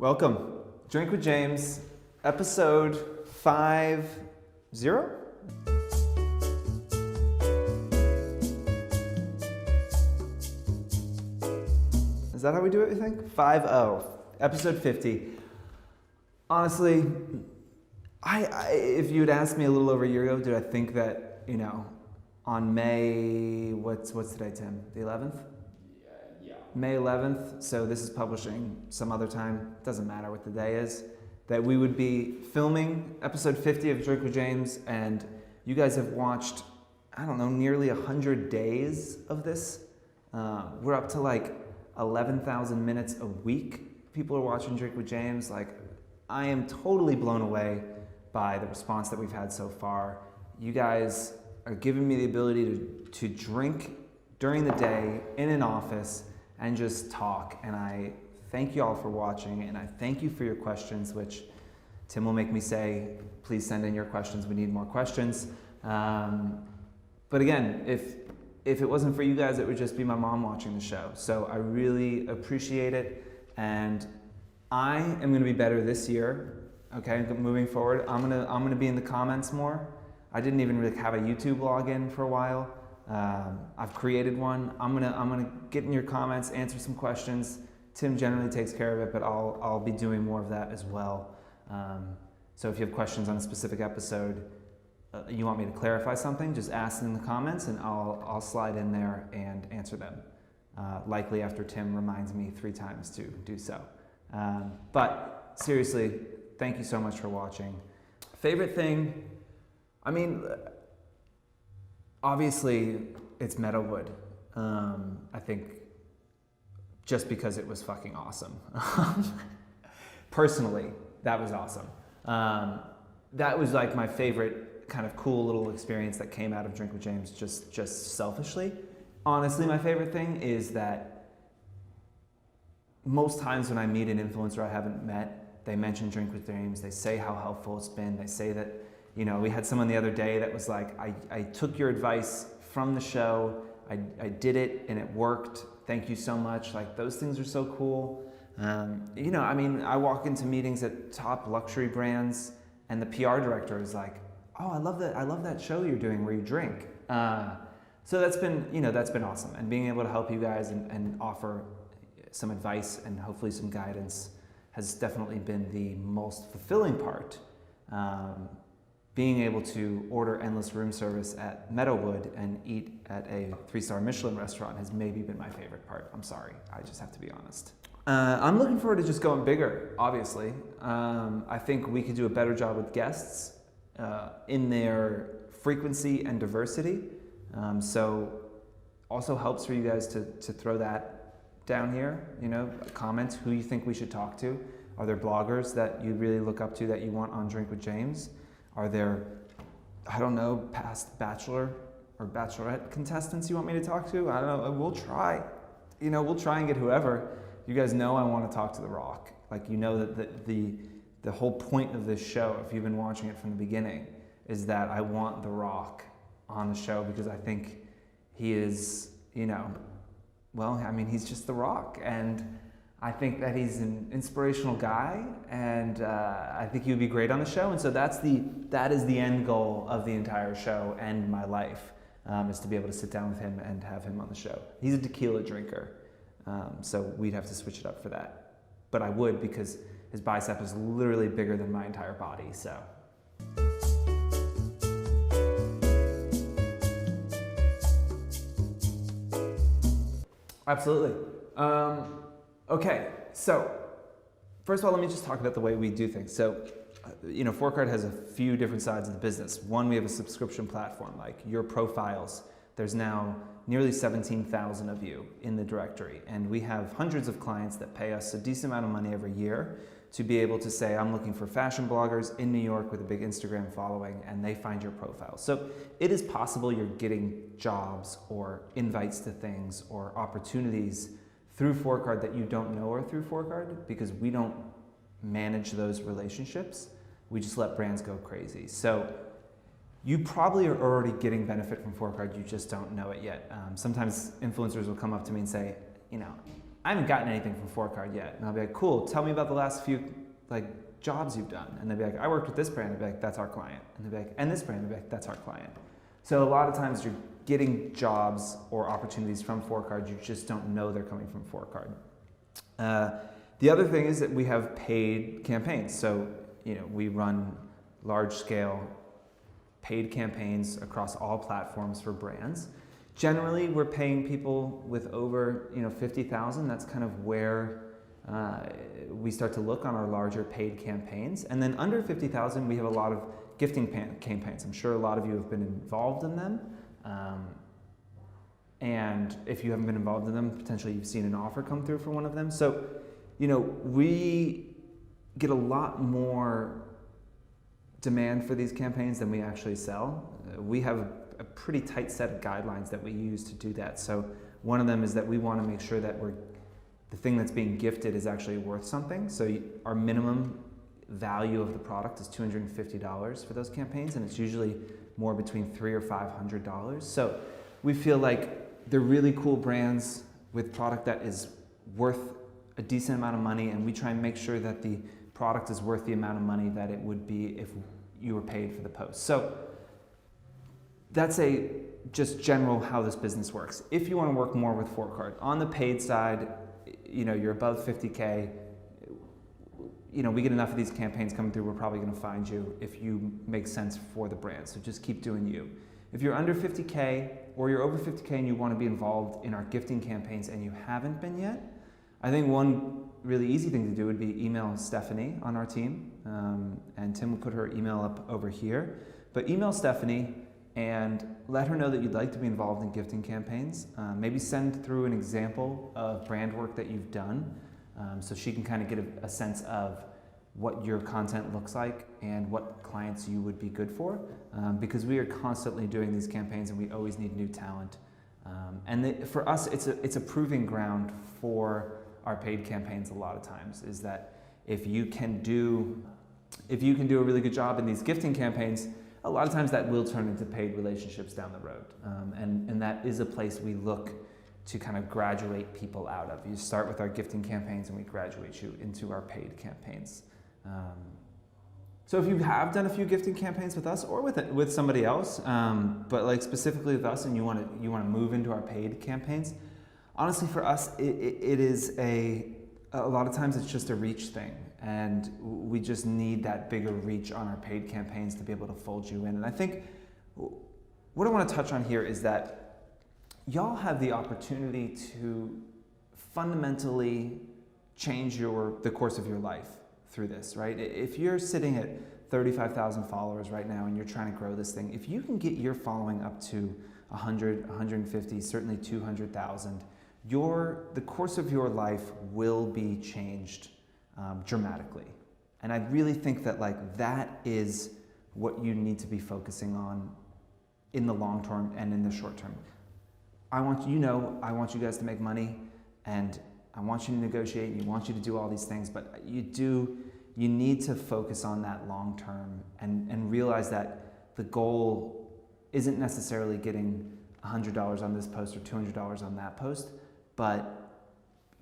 Welcome. Drink with James, episode 50. Is that how we do it, you think? 50. Episode 50. Honestly, if you'd asked me a little over a year ago, did I think that, on May, what's today, Tim? The 11th? Yeah. May 11th, so this is publishing some other time, doesn't matter what the day is, that we would be filming episode 50 of Drink with James, and you guys have watched, nearly 100 days of this. We're up to like 11,000 minutes a week. People are watching Drink with James. I am totally blown away by the response that we've had so far. You guys are giving me the ability to drink during the day in an office and just talk. And I thank you all for watching, and I thank you for your questions, which Tim will make me say, please send in your questions. We need more questions. But again, if it wasn't for you guys, it would just be my mom watching the show. So I really appreciate it, and I am going to be better this year. Okay, moving forward, I'm gonna be in the comments more. I didn't even really have a YouTube login for a while. I've created one. I'm gonna get in your comments, answer some questions. Tim generally takes care of it, but I'll be doing more of that as well. So if you have questions on a specific episode, you want me to clarify something, just ask in the comments, and I'll slide in there and answer them. Likely after Tim reminds me 3 times to do so. But seriously, thank you so much for watching. Favorite thing, obviously it's Meadowwood. I think just because it was fucking awesome. Personally, that was awesome. That was like my favorite kind of cool little experience that came out of Drink with James, just selfishly. Honestly, my favorite thing is that most times when I meet an influencer I haven't met, they mention Drink with James, they say how helpful it's been, they say that, we had someone the other day that was like, I took your advice from the show, I did it and it worked, thank you so much. Like, those things are so cool. I walk into meetings at top luxury brands and the PR director is like, oh, I love that show you're doing where you drink. So that's been awesome. And being able to help you guys and offer some advice and hopefully some guidance has definitely been the most fulfilling part. Being able to order endless room service at Meadowwood and eat at a 3-star Michelin restaurant has maybe been my favorite part. I'm sorry, I just have to be honest. I'm looking forward to just going bigger, obviously. I think we could do a better job with guests in their frequency and diversity. So also helps for you guys to throw that down here, comment who you think we should talk to. Are there bloggers that you really look up to that you want on Drink with James? Are there, past Bachelor or Bachelorette contestants you want me to talk to? I don't know, we'll try. We'll try and get whoever. You guys know I want to talk to The Rock. That the whole point of this show, if you've been watching it from the beginning, is that I want The Rock on the show because I think he is, he's just The Rock, and I think that he's an inspirational guy, and I think he would be great on the show. And so that is the end goal of the entire show and my life, is to be able to sit down with him and have him on the show. He's a tequila drinker, so we'd have to switch it up for that. But I would, because his bicep is literally bigger than my entire body. So. Absolutely. Okay, so first of all, let me just talk about the way we do things. So, Fohr Card has a few different sides of the business. One, we have a subscription platform, like your profiles. There's now nearly 17,000 of you in the directory, and we have hundreds of clients that pay us a decent amount of money every year to be able to say, I'm looking for fashion bloggers in New York with a big Instagram following, and they find your profile. So it is possible you're getting jobs or invites to things or opportunities through Fohr Card that you don't know are through Fohr Card, because we don't manage those relationships. We just let brands go crazy. So you probably are already getting benefit from Fohr Card, you just don't know it yet. Sometimes influencers will come up to me and say, I haven't gotten anything from Fohr Card yet. And I'll be like, cool, tell me about the last few jobs you've done. And they'll be like, I worked with this brand. I'll be like, that's our client. And they'll be like, and this brand. They'll be like, that's our client. So a lot of times you're getting jobs or opportunities from Fohr Card, you just don't know they're coming from Fohr Card. The other thing is that we have paid campaigns. So, we run large-scale paid campaigns across all platforms for brands. Generally, we're paying people with over 50,000. That's kind of where we start to look on our larger paid campaigns. And then under 50,000, we have a lot of gifting campaigns. I'm sure a lot of you have been involved in them. And if you haven't been involved in them, potentially you've seen an offer come through for one of them. So, we get a lot more demand for these campaigns than we actually sell. We have a pretty tight set of guidelines that we use to do that. So one of them is that we want to make sure that the thing that's being gifted is actually worth something. So our minimum value of the product is $250 for those campaigns, and it's usually more between $300 or $500. So we feel like they're really cool brands with product that is worth a decent amount of money, and we try and make sure that the product is worth the amount of money that it would be if you were paid for the post. So that's just general how this business works. If you want to work more with Fohr Card, on the paid side, you're above 50K, we get enough of these campaigns coming through, we're probably going to find you if you make sense for the brand. So just keep doing you. If you're under 50K or you're over 50K and you want to be involved in our gifting campaigns and you haven't been yet, I think one really easy thing to do would be email Stephanie on our team, and Tim will put her email up over here. But email Stephanie and let her know that you'd like to be involved in gifting campaigns. Maybe send through an example of brand work that you've done, so she can kind of get a sense of what your content looks like and what clients you would be good for, because we are constantly doing these campaigns and we always need new talent. For us, it's a proving ground for our paid campaigns a lot of times, is that if you can do a really good job in these gifting campaigns, a lot of times that will turn into paid relationships down the road. And that is a place we look to kind of graduate people out of. You start with our gifting campaigns and we graduate you into our paid campaigns. So if you have done a few gifting campaigns with us or with somebody else, but specifically with us, and you want to move into our paid campaigns, honestly, for us, it is a lot of times it's just a reach thing, and we just need that bigger reach on our paid campaigns to be able to fold you in. And I think what I want to touch on here is that y'all have the opportunity to fundamentally change the course of your life through this, right? If you're sitting at 35,000 followers right now and you're trying to grow this thing, if you can get your following up to 100, 150, certainly 200,000, the course of your life will be changed dramatically. And I really think that that is what you need to be focusing on in the long term and in the short term. I want you guys to make money, and I want you to negotiate, and I want you to do all these things, but you need to focus on that long term and realize that the goal isn't necessarily getting $100 on this post or $200 on that post, but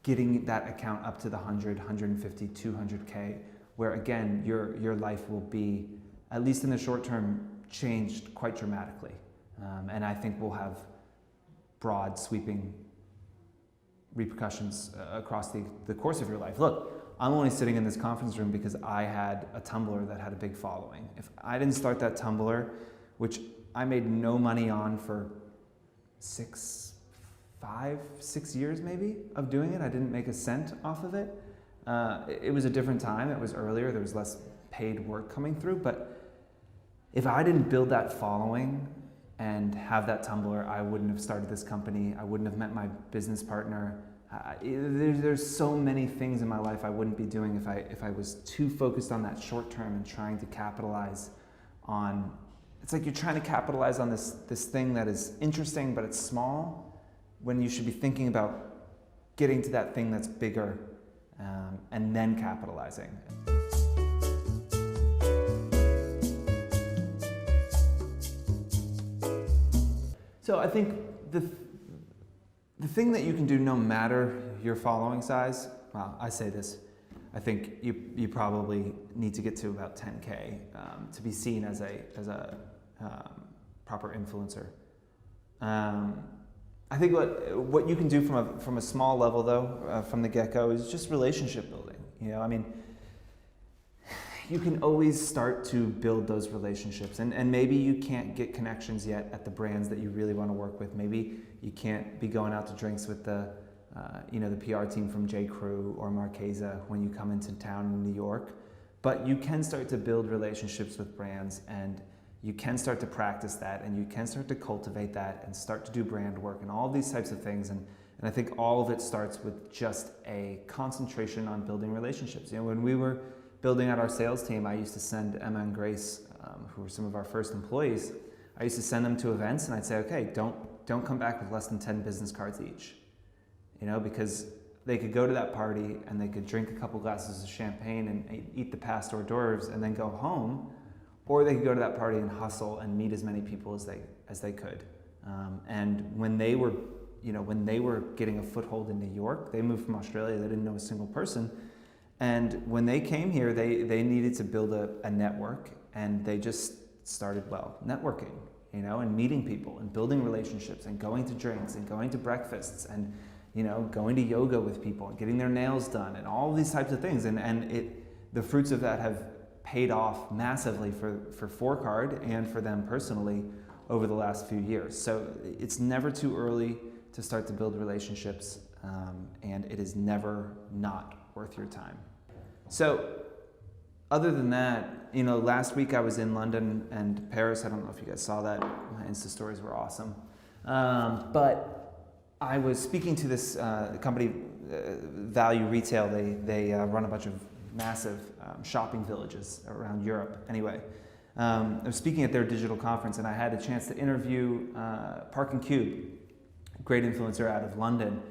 getting that account up to the 100, 150, 200K, where again, your life will be, at least in the short term, changed quite dramatically. And I think we'll have broad, sweeping repercussions across the course of your life. Look, I'm only sitting in this conference room because I had a Tumblr that had a big following. If I didn't start that Tumblr, which I made no money on for 6 years maybe of doing it, I didn't make a cent off of it. It was a different time, it was earlier, there was less paid work coming through, but if I didn't build that following and have that Tumblr, I wouldn't have started this company, I wouldn't have met my business partner. There's so many things in my life I wouldn't be doing if I was too focused on that short term and trying to capitalize on, it's like you're trying to capitalize on this thing that is interesting but it's small, when you should be thinking about getting to that thing that's bigger and then capitalizing. So I think The thing that you can do no matter your following size, well, I say this, I think you probably need to get to about 10K to be seen as a proper influencer. I think what you can do from a small level though, from the get-go, is just relationship building. I mean, you can always start to build those relationships, and maybe you can't get connections yet at the brands that you really want to work with. Maybe you can't be going out to drinks with the PR team from J. Crew or Marchesa when you come into town in New York, but you can start to build relationships with brands, and you can start to practice that, and you can start to cultivate that and start to do brand work and all these types of things. And I think all of it starts with just a concentration on building relationships. When we were building out our sales team, I used to send Emma and Grace, who were some of our first employees, I used to send them to events, and I'd say, okay, don't come back with less than 10 business cards each. Because they could go to that party and they could drink a couple glasses of champagne and eat the past hors d'oeuvres and then go home, or they could go to that party and hustle and meet as many people as they could. And when they were getting a foothold in New York, they moved from Australia, they didn't know a single person. And when they came here, they needed to build a network, and they just started, networking, and meeting people and building relationships and going to drinks and going to breakfasts and, going to yoga with people and getting their nails done and all these types of things. And the fruits of that have paid off massively for Fohr Card and for them personally over the last few years. So it's never too early to start to build relationships, and it is never not worth your time. So other than that, last week I was in London and Paris. I don't know if you guys saw that. My Insta stories were awesome. But I was speaking to this company, Value Retail. They run a bunch of massive shopping villages around Europe. Anyway, I was speaking at their digital conference, and I had a chance to interview Park & Cube, great influencer out of London.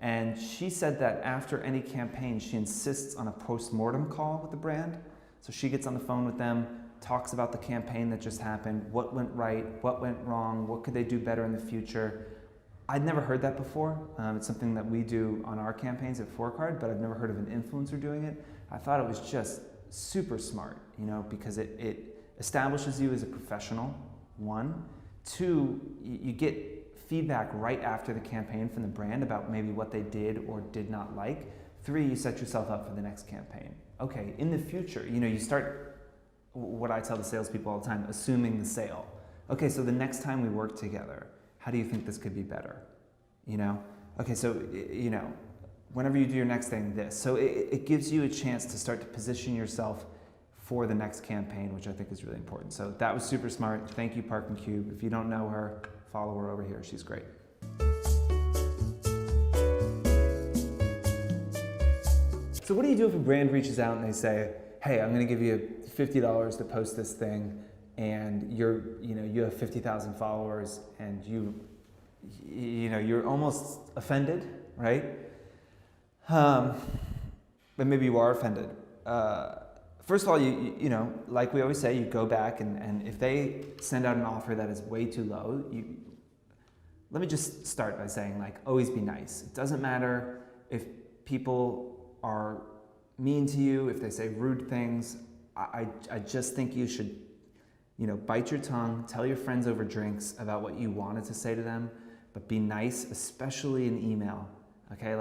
And she said that after any campaign, she insists on a post-mortem call with the brand. So she gets on the phone with them, talks about the campaign that just happened, what went right, what went wrong, what could they do better in the future. I'd never heard that before. It's something that we do on our campaigns at Fohr Card, but I've never heard of an influencer doing it. I thought it was just super smart, because it establishes you as a professional, one. Two, you get feedback right after the campaign from the brand about maybe what they did or did not like. Three, you set yourself up for the next campaign. Okay, in the future, you start, what I tell the salespeople all the time, assuming the sale. Okay, so the next time we work together, how do you think this could be better? Okay, so, whenever you do your next thing, this. So it gives you a chance to start to position yourself for the next campaign, which I think is really important. So that was super smart. Thank you, Park & Cube. If you don't know her, follow her over here. She's great. So what do you do if a brand reaches out and they say, hey, I'm going to give you $50 to post this thing, and you have 50,000 followers, and you're almost offended, right? But maybe you are offended. First of all, you like we always say, you go back, and if they send out an offer that is way too low, let me just start by saying, always be nice. It doesn't matter if people are mean to you, if they say rude things. I just think you should, bite your tongue, tell your friends over drinks about what you wanted to say to them, but be nice, especially in email. Okay,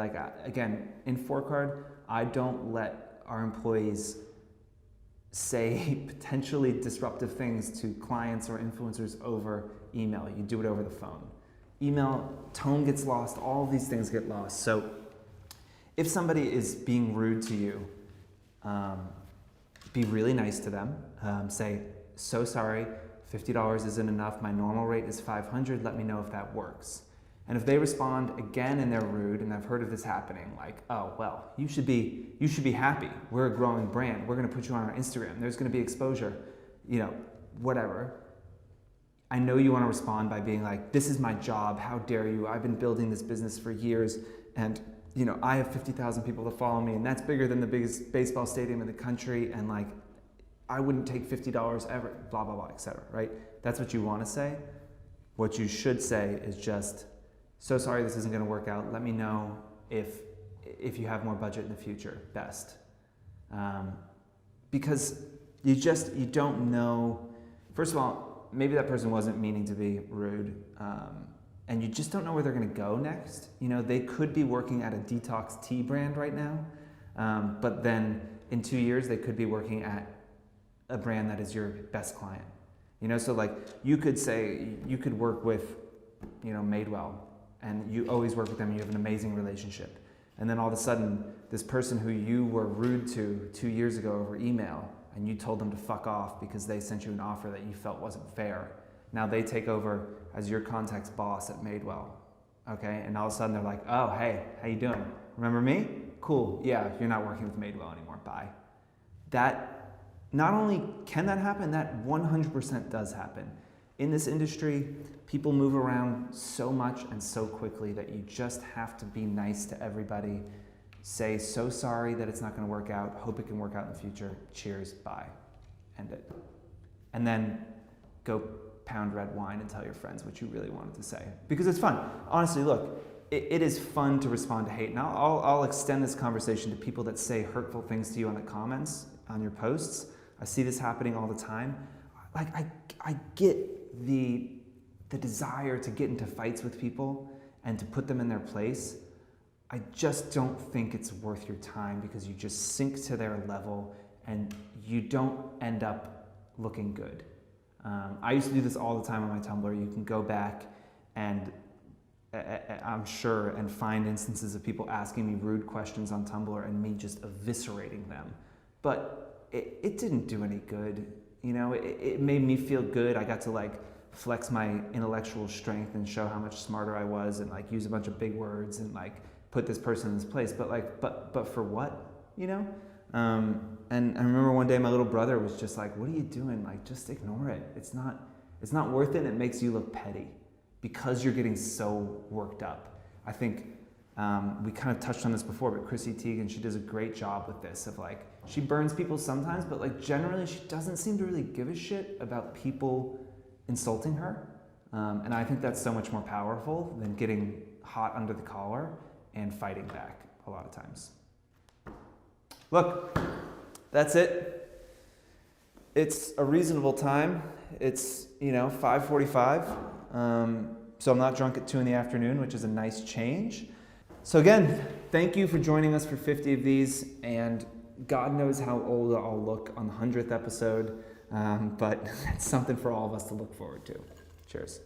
again, in Fohr Card, I don't let our employees say potentially disruptive things to clients or influencers over email. You do it over the phone. Email, tone gets lost, all of these things get lost. So if somebody is being rude to you, be really nice to them. Say, so sorry, $50 isn't enough, my normal rate is $500, let me know if that works. And if they respond again and they're rude, and I've heard of this happening, oh, well, you should be happy. We're a growing brand. We're going to put you on our Instagram. There's going to be exposure, whatever. I know you want to respond by being like, this is my job. How dare you? I've been building this business for years, and I have 50,000 people to follow me, and that's bigger than the biggest baseball stadium in the country, and I wouldn't take $50 ever, blah, blah, blah, etc. Right? That's what you want to say. What you should say is just, so sorry this isn't going to work out. Let me know if you have more budget in the future, best. Because you don't know. First of all, maybe that person wasn't meaning to be rude, and you just don't know where they're going to go next. You know, they could be working at a detox tea brand right now, but then in 2 years they could be working at a brand that is your best client. You know, so like you could work with, you know, Madewell, and you always work with them. You have an amazing relationship, and then all of a sudden, this person who you were rude to 2 years ago over email, and you told them to fuck off because they sent you an offer that you felt wasn't fair. Now they take over as your contact's boss at Madewell, okay? And all of a sudden they're like, oh, hey, how you doing? Remember me? Cool, yeah, you're not working with Madewell anymore, bye. That, not only can that happen, that 100% does happen. In this industry, people move around so much and so quickly that you just have to be nice to everybody. Say, so sorry that it's not gonna work out, hope it can work out in the future, cheers, bye, end it. And then go pound red wine and tell your friends what you really wanted to say. Because it's fun. Honestly, look, it is fun to respond to hate. And I'll extend this conversation to people that say hurtful things to you on the comments, on your posts. I see this happening all the time. Like, I get the desire to get into fights with people and to put them in their place. I just don't think it's worth your time because you just sink to their level and you don't end up looking good. I used to do this all the time on my Tumblr. You can go back and I'm sure and find instances of people asking me rude questions on Tumblr and me just eviscerating them. But it didn't do any good. You know, it made me feel good. I got to like flex my intellectual strength and show how much smarter I was and like use a bunch of big words and like put this person in this place. But like, but for what, you know? And I remember one day my little brother was just like, what are you doing? Like, just ignore it. It's not worth it. It makes you look petty because you're getting so worked up. I think we kind of touched on this before, but Chrissy Teigen, she does a great job with this of like, she burns people sometimes, but like generally she doesn't seem to really give a shit about people insulting her. And I think that's so much more powerful than getting hot under the collar and fighting back a lot of times. Look, that's it. It's a reasonable time. It's, 5:45. So I'm not drunk at 2 p.m, which is a nice change. So again, thank you for joining us for 50 of these, and God knows how old I'll look on the 100th episode, but it's something for all of us to look forward to. Cheers.